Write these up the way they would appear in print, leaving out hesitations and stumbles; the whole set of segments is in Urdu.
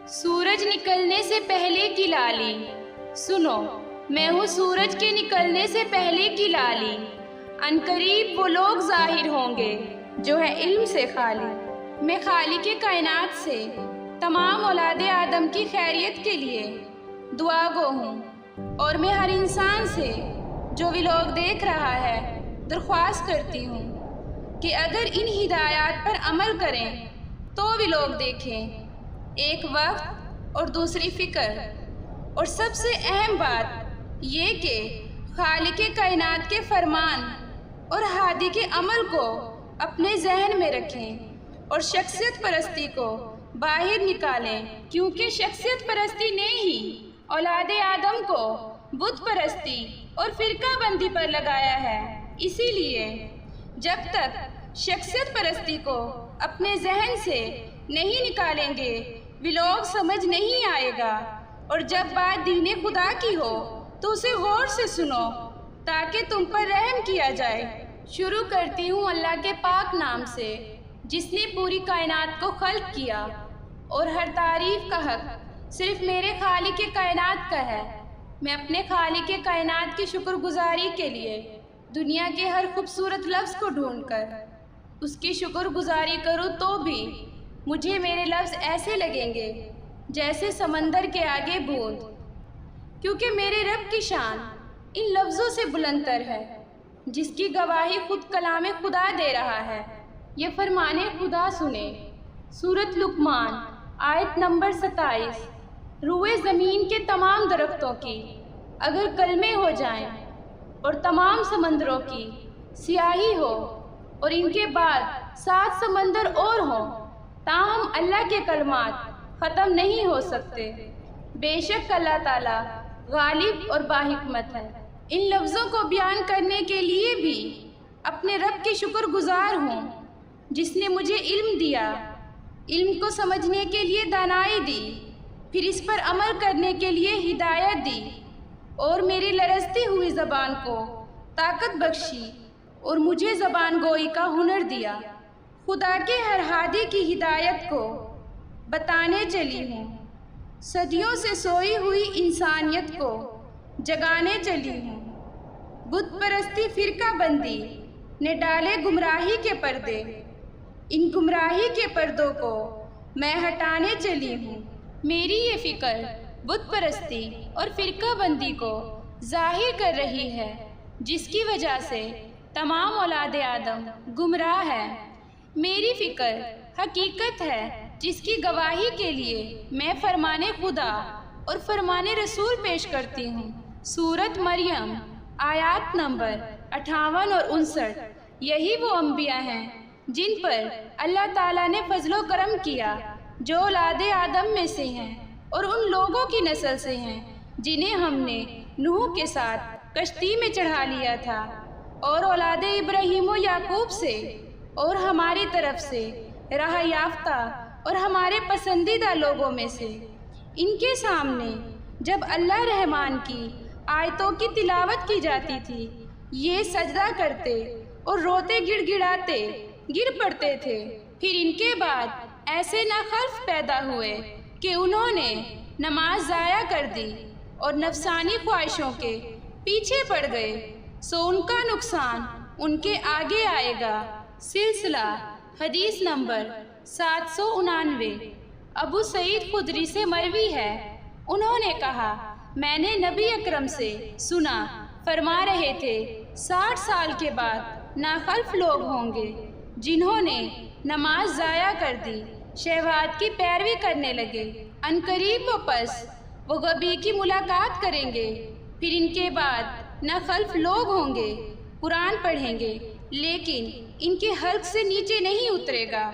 سورج نکلنے سے پہلے کی لالی، سنو میں ہوں سورج کے نکلنے سے پہلے کی لالی۔ عنقریب وہ لوگ ظاہر ہوں گے جو ہے علم سے خالی۔ میں خالق کائنات سے تمام اولاد آدم کی خیریت کے لیے دعا گو ہوں، اور میں ہر انسان سے جو بھی لوگ دیکھ رہا ہے درخواست کرتی ہوں کہ اگر ان ہدایات پر عمل کریں تو بھی لوگ دیکھیں۔ ایک وقت اور دوسری فکر، اور سب سے اہم بات یہ کہ خالق کائنات کے فرمان اور ہادی کے عمل کو اپنے ذہن میں رکھیں اور شخصیت پرستی کو باہر نکالیں، کیونکہ شخصیت پرستی نے ہی اولاد آدم کو بت پرستی اور فرقہ بندی پر لگایا ہے۔ اسی لیے جب تک شخصیت پرستی کو اپنے ذہن سے نہیں نکالیں گے وہ لوگ سمجھ نہیں آئے گا، اور جب بات دین خدا کی ہو تو اسے غور سے سنو تاکہ تم پر رحم کیا جائے۔ شروع کرتی ہوں اللہ کے پاک نام سے جس نے پوری کائنات کو خلق کیا، اور ہر تعریف کا حق صرف میرے خالق کائنات کا ہے۔ میں اپنے خالق کائنات کی شکر گزاری کے لیے دنیا کے ہر خوبصورت لفظ کو ڈھونڈ کر اس کی شکر گزاری کروں تو بھی مجھے میرے لفظ ایسے لگیں گے جیسے سمندر کے آگے بوند، کیونکہ میرے رب کی شان ان لفظوں سے بلند تر ہے جس کی گواہی خود کلام خدا دے رہا ہے۔ یہ فرمان خدا سنیں۔ سورۃ لقمان آیت نمبر 27۔ روئے زمین کے تمام درختوں کی اگر کلمے ہو جائیں اور تمام سمندروں کی سیاہی ہو اور ان کے بعد 7 سمندر اور ہوں تاہم اللہ کے کلمات ختم نہیں ہو سکتے۔ بے شک اللہ تعالیٰ غالب اور باحکمت ہے۔ ان لفظوں کو بیان کرنے کے لیے بھی اپنے رب کے شکر گزار ہوں جس نے مجھے علم دیا، علم کو سمجھنے کے لیے دانائی دی، پھر اس پر عمل کرنے کے لیے ہدایت دی، اور میری لرزتی ہوئی زبان کو طاقت بخشی اور مجھے زبان گوئی کا ہنر دیا۔ خدا کے ہر ہادی کی ہدایت کو بتانے چلی ہوں، صدیوں سے سوئی ہوئی انسانیت کو جگانے چلی ہوں۔ بت پرستی فرقہ بندی نے ڈالے گمراہی کے پردے، ان گمراہی کے پردوں کو میں ہٹانے چلی ہوں۔ میری یہ فکر بت پرستی اور فرقہ بندی کو ظاہر کر رہی ہے جس کی وجہ سے تمام اولاد آدم گمراہ ہے۔ میری فکر حقیقت ہے جس کی گواہی کے لیے میں فرمان خدا اور فرمان رسول پیش کرتی ہوں۔ سورۃ مریم آیات نمبر 58 اور 59۔ یہی وہ انبیاء ہیں جن پر اللہ تعالیٰ نے فضل و کرم کیا جو اولاد آدم میں سے ہیں اور ان لوگوں کی نسل سے ہیں جنہیں ہم نے نوح کے ساتھ کشتی میں چڑھا لیا تھا، اور اولاد ابراہیم و یعقوب سے اور ہماری طرف سے راہ یافتہ اور ہمارے پسندیدہ لوگوں میں سے۔ ان کے سامنے جب اللہ رحمان کی آیتوں کی تلاوت کی جاتی تھی یہ سجدہ کرتے اور روتے گڑ گڑاتے گر پڑتے تھے۔ پھر ان کے بعد ایسے ناخلف پیدا ہوئے کہ انہوں نے نماز ضائع کر دی اور نفسانی خواہشوں کے پیچھے پڑ گئے، سو ان کا نقصان ان کے آگے آئے گا۔ سلسلہ حدیث نمبر 799۔ ابو سعید خدری سے مروی ہے، انہوں نے کہا میں نے نبی اکرم سے سنا فرما رہے تھے 60 سال کے بعد ناخلف لوگ ہوں گے جنہوں نے نماز ضائع کر دی، شہوات کی پیروی کرنے لگے، عنقریب و پس وہ غبی کی ملاقات کریں گے۔ پھر ان کے بعد ناخلف لوگ ہوں گے، قرآن پڑھیں گے لیکن ان کے حلق سے نیچے نہیں اترے گا۔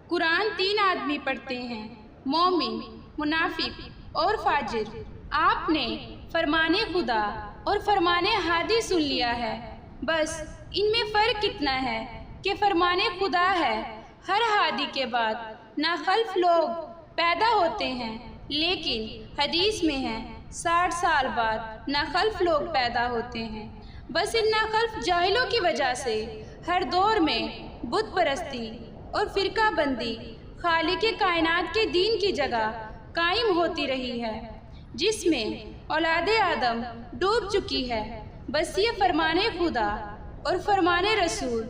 قرآن 3 آدمی پڑھتے ہیں، مومن، منافق اور فاجر۔ آپ نے فرمان خدا اور فرمان ہادی سن لیا ہے، بس ان میں فرق اتنا ہے کہ فرمان خدا ہے ہر ہادی کے بعد ناخلف لوگ پیدا ہوتے ہیں، لیکن حدیث میں ہے 60 سال بعد ناخلف لوگ پیدا ہوتے ہیں۔ بس ان ناخلف جاہلوں کی وجہ سے ہر دور میں بت پرستی اور فرقہ بندی خالق کائنات کے دین کی جگہ قائم ہوتی رہی ہے، جس میں اولاد آدم ڈوب چکی ہے۔ بس یہ فرمان خدا اور فرمان رسول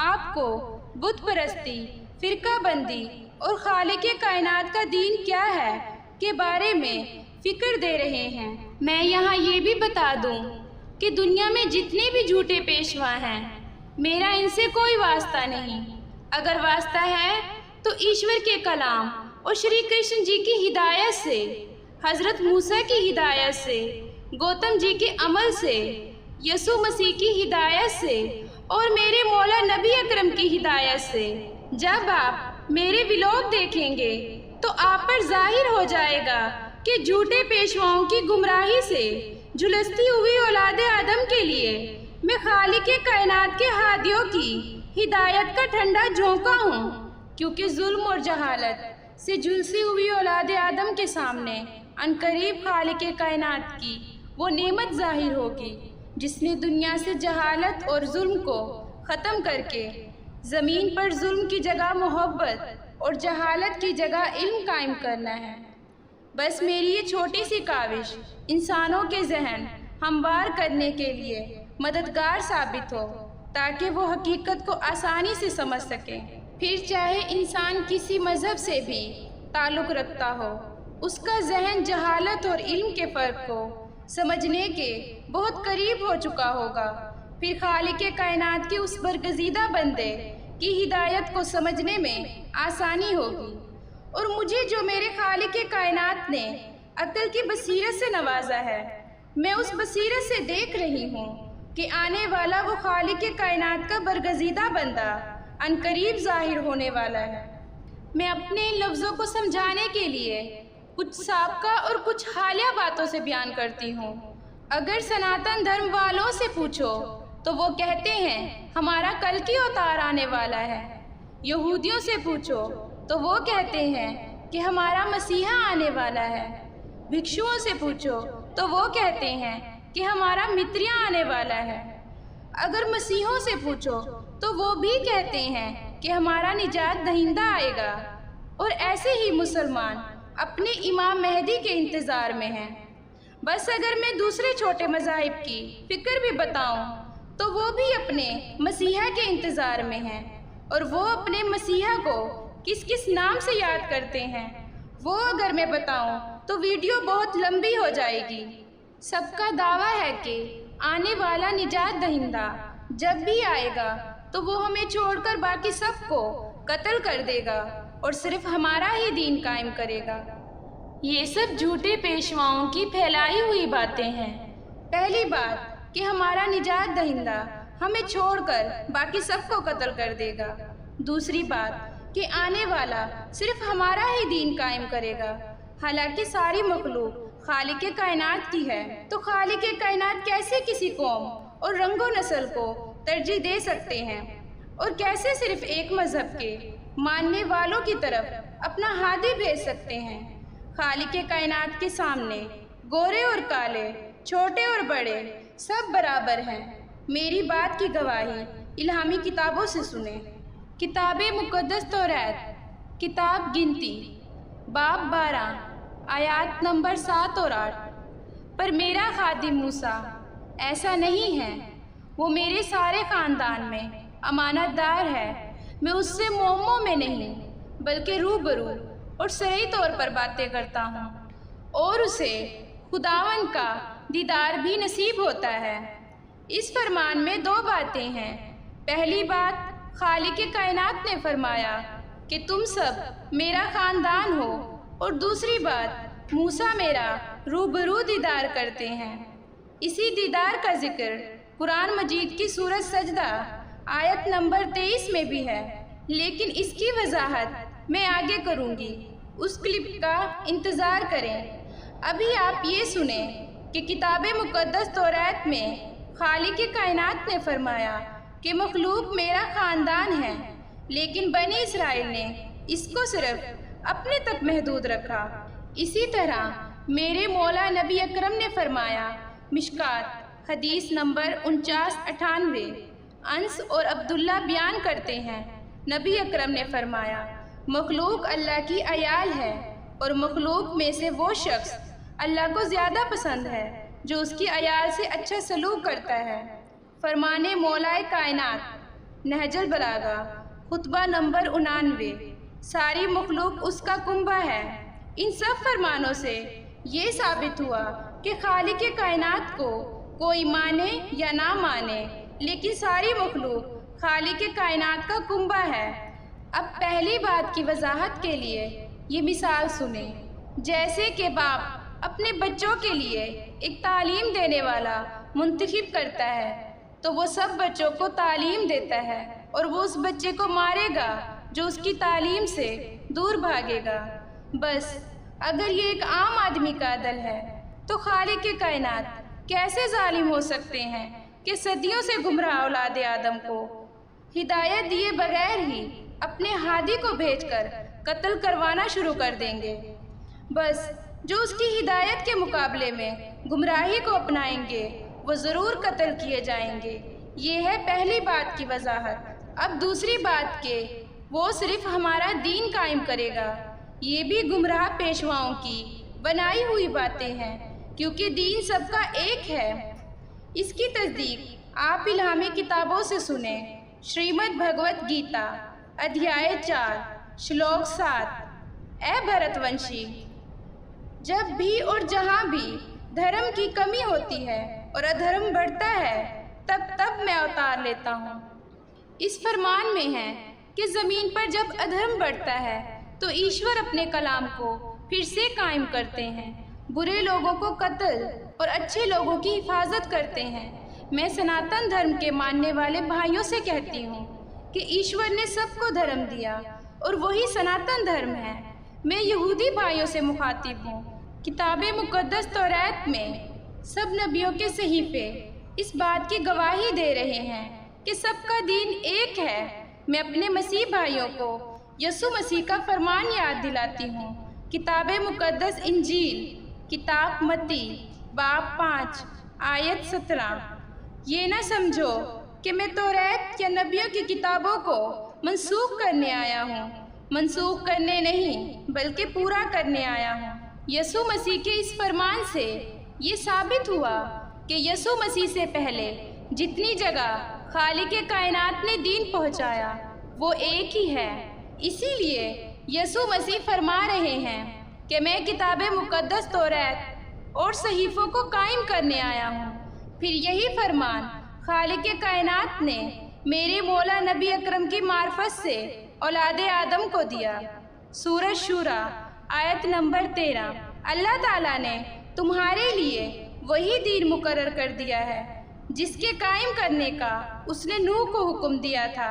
آپ کو بت پرستی، فرقہ بندی اور خالق کائنات کا دین کیا ہے کے بارے میں فکر دے رہے ہیں۔ میں یہاں یہ بھی بتا دوں کہ دنیا میں جتنے بھی جھوٹے پیشوا ہیں، میرا ان سے کوئی واسطہ نہیں۔ اگر واسطہ ہے تو ایشور کے کلام اور شری کرشن جی کی ہدایت سے، حضرت موسیٰ کی ہدایت سے، گوتم جی کے عمل سے، یسوع مسیح کی ہدایت سے اور میرے مولا نبی اکرم کی ہدایت سے۔ جب آپ میرے ولاگ دیکھیں گے تو آپ پر ظاہر ہو جائے گا کہ جھوٹے پیشواؤں کی گمراہی سے جھلستی ہوئی اولاد آدم کے لیے میں خالق کائنات کے ہادیوں کی ہدایت کا ٹھنڈا جھونکا ہوں، کیونکہ ظلم اور جہالت سے جھلسی ہوئی اولاد آدم کے سامنے عنقریب خالق کائنات کی وہ نعمت ظاہر ہوگی جس نے دنیا سے جہالت اور ظلم کو ختم کر کے زمین پر ظلم کی جگہ محبت اور جہالت کی جگہ علم قائم کرنا ہے۔ بس میری یہ چھوٹی سی کاوش انسانوں کے ذہن ہموار کرنے کے لیے مددگار ثابت ہو، تاکہ وہ حقیقت کو آسانی سے سمجھ سکیں۔ پھر چاہے انسان کسی مذہب سے بھی تعلق رکھتا ہو، اس کا ذہن جہالت اور علم کے فرق کو سمجھنے کے بہت قریب ہو چکا ہوگا۔ پھر خالق کائنات کے اس برگزیدہ بندے کی ہدایت کو سمجھنے میں آسانی ہوگی۔ اور مجھے جو میرے خالق کائنات نے عقل کی بصیرت سے نوازا ہے، میں اس بصیرت سے دیکھ رہی ہوں کہ آنے والا وہ خالق کائنات کا برگزیدہ بندہ عنقریب ظاہر ہونے والا ہے۔ میں اپنے ان لفظوں کو سمجھانے کے لیے کچھ سابقہ اور کچھ حالیہ باتوں سے بیان کرتی ہوں۔ اگر سناتن دھرم والوں سے پوچھو تو وہ کہتے ہیں ہمارا کلکی اوتار آنے والا ہے۔ یہودیوں سے پوچھو تو وہ کہتے ہیں کہ ہمارا مسیحا آنے والا ہے۔ بھکشوؤں سے پوچھو تو وہ کہتے ہیں کہ ہمارا متریاں آنے والا ہے۔ اگر مسیحوں سے پوچھو تو وہ بھی کہتے ہیں کہ ہمارا نجات دہندہ آئے گا۔ اور ایسے ہی مسلمان اپنے امام مہدی کے انتظار میں ہیں۔ بس اگر میں دوسرے چھوٹے مذاہب کی فکر بھی بتاؤں تو وہ بھی اپنے مسیحا کے انتظار میں ہیں، اور وہ اپنے مسیحا کو کس کس نام سے یاد کرتے ہیں وہ اگر میں بتاؤں تو ویڈیو بہت لمبی ہو جائے گی۔ سب کا دعویٰ ہے کہ آنے والا نجات دہندہ جب بھی آئے گا تو وہ ہمیں چھوڑ کر باقی سب کو قتل کر دے گا اور صرف ہمارا ہی دین قائم کرے گا۔ یہ سب جھوٹے پیشواؤں کی پھیلائی ہوئی باتیں ہیں۔ پہلی بات کہ ہمارا نجات دہندہ ہمیں چھوڑ کر باقی سب کو قتل کر دے گا۔ دوسری بات کہ آنے والا صرف ہمارا ہی دین قائم کرے گا۔ حالانکہ ساری مخلوق خالق کائنات کی ہے، تو خالق کائنات کیسے کسی قوم اور رنگ و نسل کو ترجیح دے سکتے ہیں، اور کیسے صرف ایک مذہب کے ماننے والوں کی طرف اپنا ہادی بھیج سکتے ہیں؟ خالق کائنات کے سامنے گورے اور کالے، چھوٹے اور بڑے سب برابر ہیں۔ میری بات کی گواہی الہامی کتابوں سے سنیں۔ کتاب مقدس توریت، کتاب گنتی، باب 12، آیات نمبر 7 اور 8۔ پر میرا خادم موسیٰ ایسا نہیں ہے، وہ میرے سارے خاندان میں امانت دار ہے۔ میں اس سے موموں میں نہیں بلکہ روبرو اور صریح طور پر باتیں کرتا ہوں، اور اسے خداوند کا دیدار بھی نصیب ہوتا ہے۔ اس فرمان میں 2 باتیں ہیں۔ پہلی بات، خالق کائنات نے فرمایا کہ تم سب میرا خاندان ہو، اور دوسری بات، موسیٰ میرا روبرو دیدار کرتے ہیں۔ اسی دیدار کا ذکر قرآن مجید کی سورۃ سجدہ آیت نمبر 23 میں بھی ہے، لیکن اس کی وضاحت میں آگے کروں گی۔ اس کلپ کا انتظار کریں۔ ابھی آپ یہ سنیں کہ کتاب مقدس توریت میں خالق کائنات نے فرمایا کہ مخلوق میرا خاندان ہے، لیکن بنی اسرائیل نے اس کو صرف اپنے تک محدود رکھا۔ اسی طرح میرے مولا نبی اکرم نے فرمایا، مشکات حدیث نمبر 49-98، انس اور عبداللہ بیان کرتے ہیں، نبی اکرم نے فرمایا، مخلوق اللہ کی عیال ہے، اور مخلوق میں سے وہ شخص اللہ کو زیادہ پسند ہے جو اس کی عیال سے اچھا سلوک کرتا ہے۔ فرمان مولائے کائنات، نہج البلاغہ، خطبہ نمبر 99۔ ساری مخلوق اس کا کنبہ ہے۔ ان سب فرمانوں سے یہ ثابت ہوا کہ خالق کائنات کو کوئی مانے یا نہ مانے، لیکن ساری مخلوق خالق کائنات کا کنبہ ہے۔ اب پہلی بات کی وضاحت کے لیے یہ مثال سنیں۔ جیسے کہ باپ اپنے بچوں کے لیے ایک تعلیم دینے والا منتخب کرتا ہے تو وہ سب بچوں کو تعلیم دیتا ہے، اور وہ اس بچے کو مارے گا جو اس کی تعلیم سے دور بھاگے گا۔ بس اگر یہ ایک عام آدمی کا عدل ہے تو خالق کائنات کیسے ظالم ہو سکتے ہیں کہ صدیوں سے گمراہ اولاد آدم کو ہدایت دیے بغیر ہی اپنے ہادی کو بھیج کر قتل کروانا شروع کر دیں گے۔ بس جو اس کی ہدایت کے مقابلے میں گمراہی کو اپنائیں گے وہ ضرور قتل کیے جائیں گے۔ یہ ہے پہلی بات کی وضاحت۔ اب دوسری بات کہ وہ صرف ہمارا دین قائم کرے گا، یہ بھی گمراہ پیشواؤں کی بنائی ہوئی باتیں ہیں، کیونکہ دین سب کا ایک ہے۔ اس کی تصدیق آپ الہامی کتابوں سے سنیں۔ شریمد بھگوت گیتا ادھیائے 4 شلوک 7۔ اے بھرت ونشی، جب بھی اور جہاں بھی دھرم کی کمی ہوتی ہے اور ادھرم بڑھتا ہے تب میں اوتار لیتا ہوں۔ اس فرمان میں ہے کہ زمین پر جب ادھرم بڑھتا ہے تو ایشور اپنے کلام کو پھر سے قائم کرتے ہیں، برے لوگوں کو قتل اور اچھے لوگوں کی حفاظت کرتے ہیں۔ میں سناتن دھرم کے ماننے والے بھائیوں سے کہتی ہوں کہ ایشور نے سب کو دھرم دیا اور وہی سناتن دھرم ہے۔ میں یہودی بھائیوں سے مخاطب ہوں۔ کتاب مقدس توریت میں سب نبیوں کے صحیفے اس بات کی گواہی دے رہے ہیں کہ سب کا دین ایک ہے۔ میں اپنے مسیح بھائیوں کو یسوع مسیح کا فرمان یاد دلاتی ہوں۔ کتاب مقدس انجیل، کتاب متی باب 5 آیت 17۔ یہ نہ سمجھو کہ میں توریت یا نبیوں کی کتابوں کو منسوخ کرنے آیا ہوں، منسوخ کرنے نہیں بلکہ پورا کرنے آیا ہوں۔ یسوع مسیح کے اس فرمان سے یہ ثابت ہوا کہ یسوع مسیح سے پہلے جتنی جگہ خالق کائنات نے دین پہنچایا وہ ایک ہی ہے۔ اسی لیے یسوع مسیح فرما رہے ہیں کہ میں کتاب مقدس توریت اور صحیفوں کو قائم کرنے آیا ہوں۔ پھر یہی فرمان خالق کائنات نے میرے مولا نبی اکرم کی معرفت سے اولاد آدم کو دیا۔ سورۃ شورى آیت نمبر 13۔ اللہ تعالیٰ نے تمہارے لیے وہی دین مقرر کر دیا ہے جس کے قائم کرنے کا اس نے نوح کو حکم دیا تھا،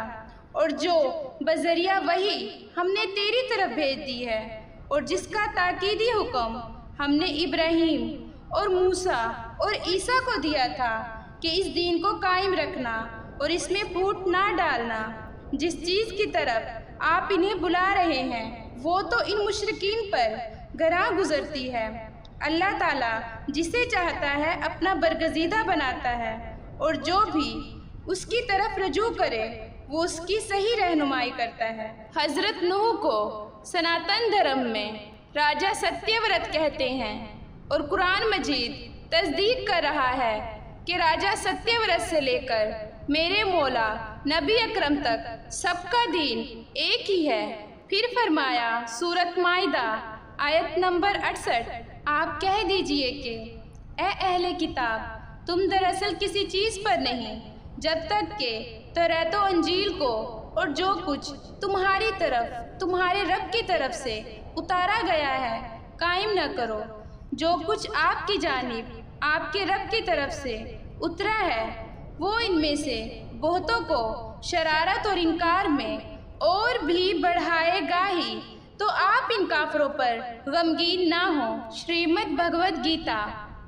اور جو بذریعہ وہی ہم نے تیری طرف بھیج دی ہے، اور جس کا تاکیدی حکم ہم نے ابراہیم اور موسیٰ اور عیسیٰ کو دیا تھا کہ اس دین کو قائم رکھنا اور اس میں پھوٹ نہ ڈالنا۔ جس چیز کی طرف آپ انہیں بلا رہے ہیں وہ تو ان مشرکین پر گراں گزرتی ہے۔ اللہ تعالیٰ جسے چاہتا ہے اپنا برگزیدہ بناتا ہے، اور جو بھی اس کی طرف رجوع کرے وہ اس کی صحیح رہنمائی کرتا ہے۔ حضرت نوح کو سناتن دھرم میں راجا ستیہ ورت کہتے ہیں، اور قرآن مجید تصدیق کر رہا ہے کہ راجا ستیہ ورت سے لے کر میرے مولا نبی اکرم تک سب کا دین ایک ہی ہے۔ پھر فرمایا سورۃ مائدہ آیت نمبر 68، آپ کہہ دیجئے کہ اے اہل کتاب، تم دراصل کسی چیز پر نہیں جب تک کہ توریت و انجیل کو اور جو کچھ تمہاری طرف تمہارے رب کی طرف سے اتارا گیا ہے قائم نہ کرو۔ جو کچھ آپ کی جانب آپ کے رب کی طرف سے اترا ہے وہ ان میں سے بہتوں کو شرارت اور انکار میں اور بھی بڑھائے گا ہی، تو آپ ان کافروں پر غمگین نہ ہوں۔ شریمد بھگوت گیتا،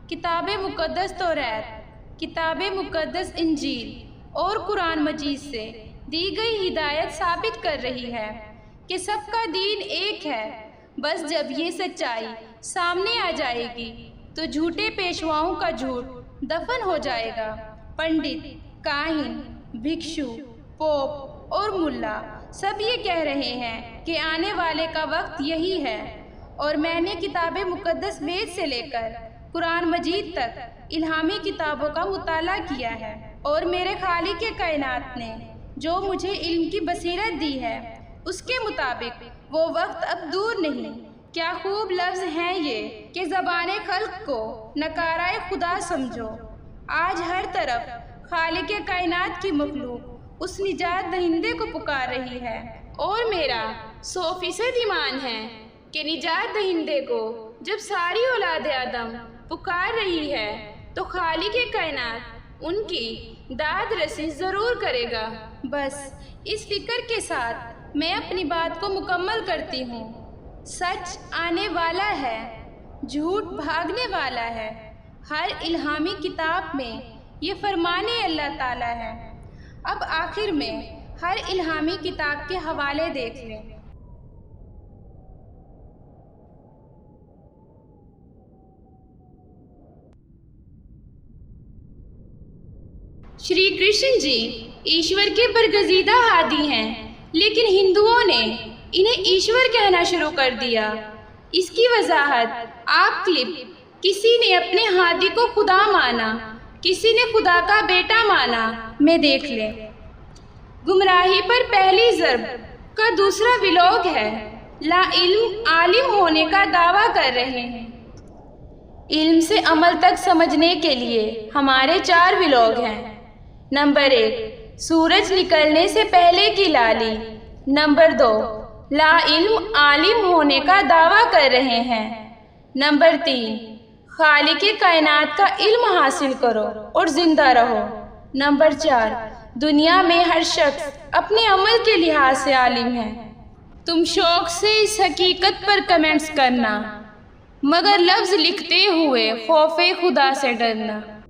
کتاب مقدس توریت، کتاب مقدس انجیل اور قرآن مجید سے دی گئی ہدایت ثابت کر رہی ہے کہ سب کا دین ایک ہے۔ بس جب یہ سچائی سامنے آ جائے گی تو جھوٹے پیشواؤں کا جھوٹ دفن ہو جائے گا۔ پنڈت، کاہن، بھکشو، پوپ اور ملا سب یہ کہہ رہے ہیں کہ آنے والے کا وقت یہی ہے، اور میں نے کتاب مقدس وید سے لے کر قرآن مجید تک الہامی کتابوں کا مطالعہ کیا ہے، اور میرے خالق کائنات نے جو مجھے علم کی بصیرت دی ہے اس کے مطابق وہ وقت اب دور نہیں۔ کیا خوب لفظ ہیں یہ کہ زبان خلق کو نکارہ خدا سمجھو۔ آج ہر طرف خالق کائنات کی مخلوق اس نجات دہندے کو پکار رہی ہے، اور میرا 100% ایمان ہے کہ نجات دہندے کو جب ساری اولاد آدم پکار رہی ہے تو خالق کائنات ان کی داد رسی ضرور کرے گا۔ بس اس فکر کے ساتھ میں اپنی بات کو مکمل کرتی ہوں۔ سچ آنے والا ہے، جھوٹ بھاگنے والا ہے۔ ہر الہامی کتاب میں یہ فرمان اللہ تعالیٰ ہے۔ اب آخر میں ہر الہامی کتاب کے حوالے دیکھ لیں۔ شری کرشن جی ایشور کے برگزیدہ ہادی ہیں، لیکن ہندوؤں نے انہیں ایشور کہنا شروع کر دیا۔ اس کی وضاحت آپ کلپ کسی نے اپنے ہادی کو خدا مانا، کسی نے خدا کا بیٹا مانا میں دیکھ لیں۔ گمراہی پر پہلی ضرب کا دوسرا ویلوگ ہے، لا علم عالم ہونے کا دعویٰ کر رہے ہیں۔ علم سے عمل تک سمجھنے کے لیے ہمارے 4 ویلوگ ہیں۔ نمبر 1، سورج نکلنے سے پہلے کی لالی۔ نمبر 2، لا علم عالم ہونے کا دعویٰ کر رہے ہیں۔ نمبر 3، خالق کائنات کا علم حاصل کرو اور زندہ رہو۔ نمبر 4، دنیا میں ہر شخص اپنے عمل کے لحاظ سے عالم ہے۔ تم شوق سے اس حقیقت پر کمنٹس کرنا، مگر لفظ لکھتے ہوئے خوف خدا سے ڈرنا۔